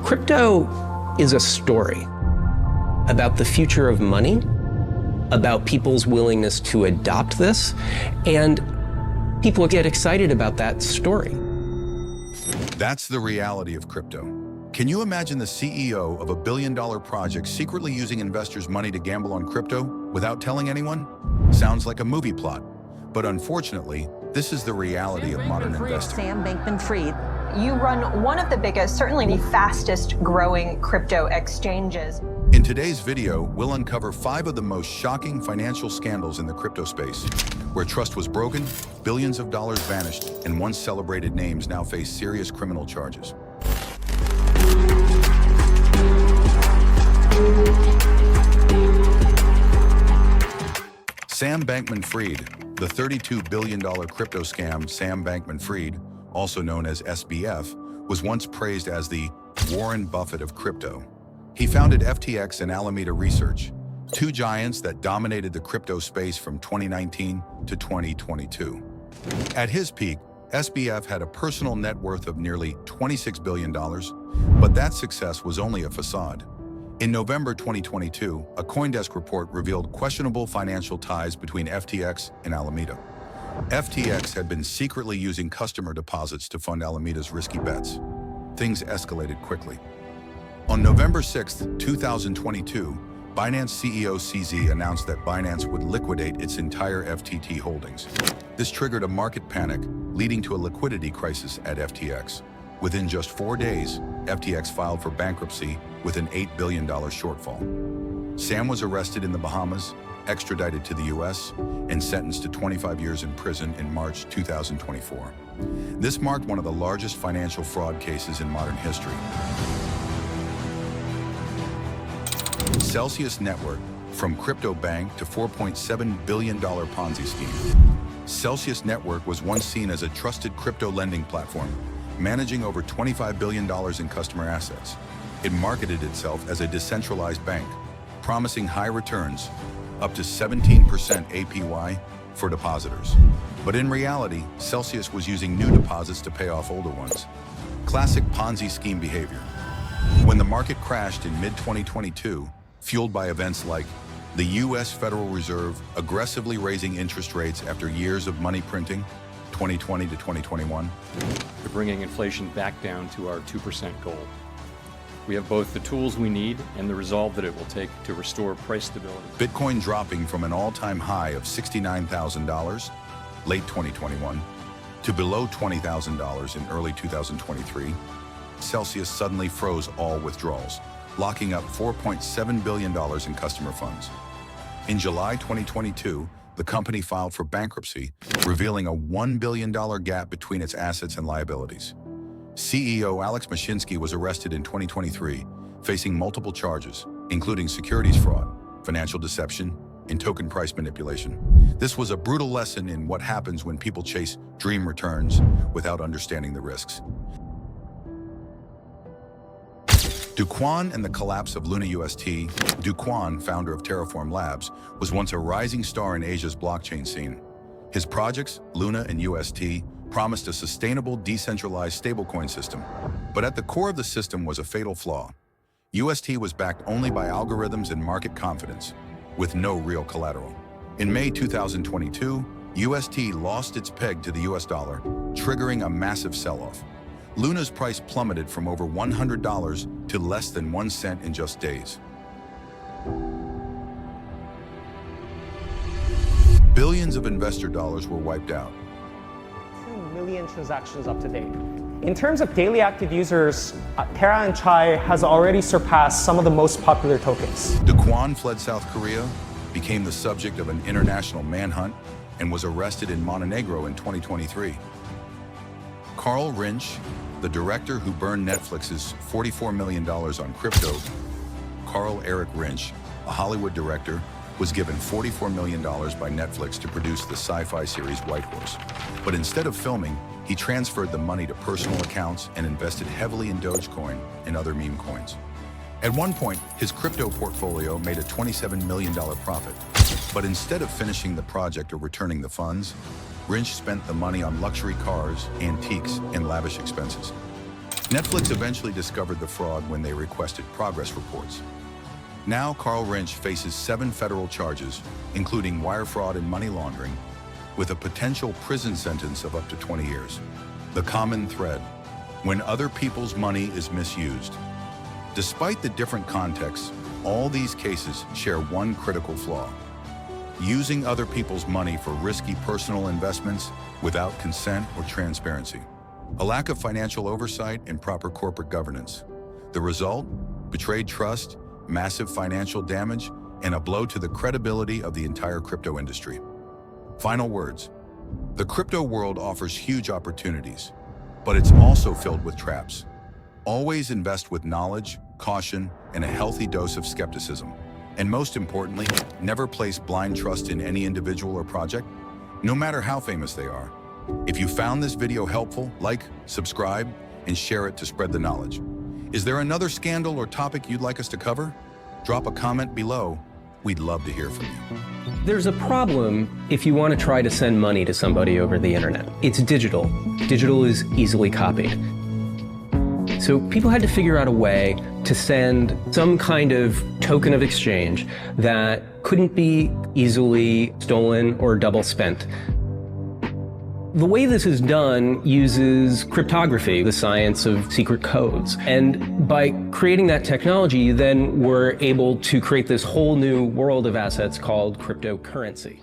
Crypto is a story about the future of money, about people's willingness to adopt this, and people get excited about that story. That's the reality of crypto. Can you imagine the CEO of a billion-dollar project secretly using investors' money to gamble on crypto without telling anyone? Sounds like a movie plot, but unfortunately, this is the reality of modern investing. Sam Bankman-Fried. You run one of the biggest, certainly the fastest growing crypto exchanges. In today's video, we'll uncover 5 of the most shocking financial scandals in the crypto space, where trust was broken, billions of dollars vanished, and once celebrated names now face serious criminal charges. Sam Bankman-Fried, the $32 billion crypto scam Sam Bankman-Fried, also known as SBF, was once praised as the Warren Buffett of crypto. He founded FTX and Alameda Research, 2 giants that dominated the crypto space from 2019 to 2022. At his peak, SBF had a personal net worth of nearly $26 billion, but that success was only a facade. In November 2022, a CoinDesk report revealed questionable financial ties between FTX and Alameda. FTX had been secretly using customer deposits to fund Alameda's risky bets. Things escalated quickly. On November 6, 2022, Binance CEO CZ announced that Binance would liquidate its entire FTT holdings. This triggered a market panic, leading to a liquidity crisis at FTX. Within just 4 days, FTX filed for bankruptcy with an $8 billion shortfall. Sam was arrested in the Bahamas, extradited to the US, and sentenced to 25 years in prison in March 2024. This marked one of the largest financial fraud cases in modern history. Celsius Network, from crypto bank to $4.7 billion Ponzi scheme. Celsius Network was once seen as a trusted crypto lending platform, managing over $25 billion in customer assets. It marketed itself as a decentralized bank, promising high returns, up to 17% APY for depositors. But in reality, Celsius was using new deposits to pay off older ones. Classic Ponzi scheme behavior. When the market crashed in mid-2022, fueled by events like the US Federal Reserve aggressively raising interest rates after years of money printing, 2020 to 2021. We're bringing inflation back down to our 2% goal. We have both the tools we need and the resolve that it will take to restore price stability. Bitcoin dropping from an all-time high of $69,000, late 2021, to below $20,000 in early 2023, Celsius suddenly froze all withdrawals, locking up $4.7 billion in customer funds. In July 2022, the company filed for bankruptcy, revealing a $1 billion gap between its assets and liabilities. CEO Alex Mashinsky was arrested in 2023, facing multiple charges, including securities fraud, financial deception, and token price manipulation. This was a brutal lesson in what happens when people chase dream returns without understanding the risks. Do Kwon and the collapse of Luna UST. Do Kwon, founder of Terraform Labs, was once a rising star in Asia's blockchain scene. His projects, Luna and UST, promised a sustainable, decentralized stablecoin system. But at the core of the system was a fatal flaw. UST was backed only by algorithms and market confidence, with no real collateral. In May 2022, UST lost its peg to the US dollar, triggering a massive sell-off. Luna's price plummeted from over $100 to less than 1 cent in just days. Billions of investor dollars were wiped out. 2 million transactions up to date. In terms of daily active users, Terra and Chai has already surpassed some of the most popular tokens. Do Kwon fled South Korea, became the subject of an international manhunt, and was arrested in Montenegro in 2023. Carl Rinsch, the director who burned Netflix's $44 million on crypto. Carl Eric Rinsch, a Hollywood director, was given $44 million by Netflix to produce the sci-fi series White Horse. But instead of filming, he transferred the money to personal accounts and invested heavily in Dogecoin and other meme coins. At one point, his crypto portfolio made a $27 million profit. But instead of finishing the project or returning the funds, Rinsch spent the money on luxury cars, antiques, and lavish expenses. Netflix eventually discovered the fraud when they requested progress reports. Now, Carl Rinsch faces 7 federal charges, including wire fraud and money laundering, with a potential prison sentence of up to 20 years. The common thread: when other people's money is misused. Despite the different contexts, all these cases share one critical flaw: using other people's money for risky personal investments without consent or transparency. A lack of financial oversight and proper corporate governance. The result? Betrayed trust, massive financial damage, and a blow to the credibility of the entire crypto industry. Final words. The crypto world offers huge opportunities, but it's also filled with traps. Always invest with knowledge, caution, and a healthy dose of skepticism. And most importantly, never place blind trust in any individual or project, no matter how famous they are. If you found this video helpful, like, subscribe, and share it to spread the knowledge. Is there another scandal or topic you'd like us to cover? Drop a comment below. We'd love to hear from you. There's a problem if you want to try to send money to somebody over the internet. It's digital. Digital is easily copied. So people had to figure out a way to send some kind of token of exchange that couldn't be easily stolen or double spent. The way this is done uses cryptography, the science of secret codes. And by creating that technology, then we're able to create this whole new world of assets called cryptocurrency.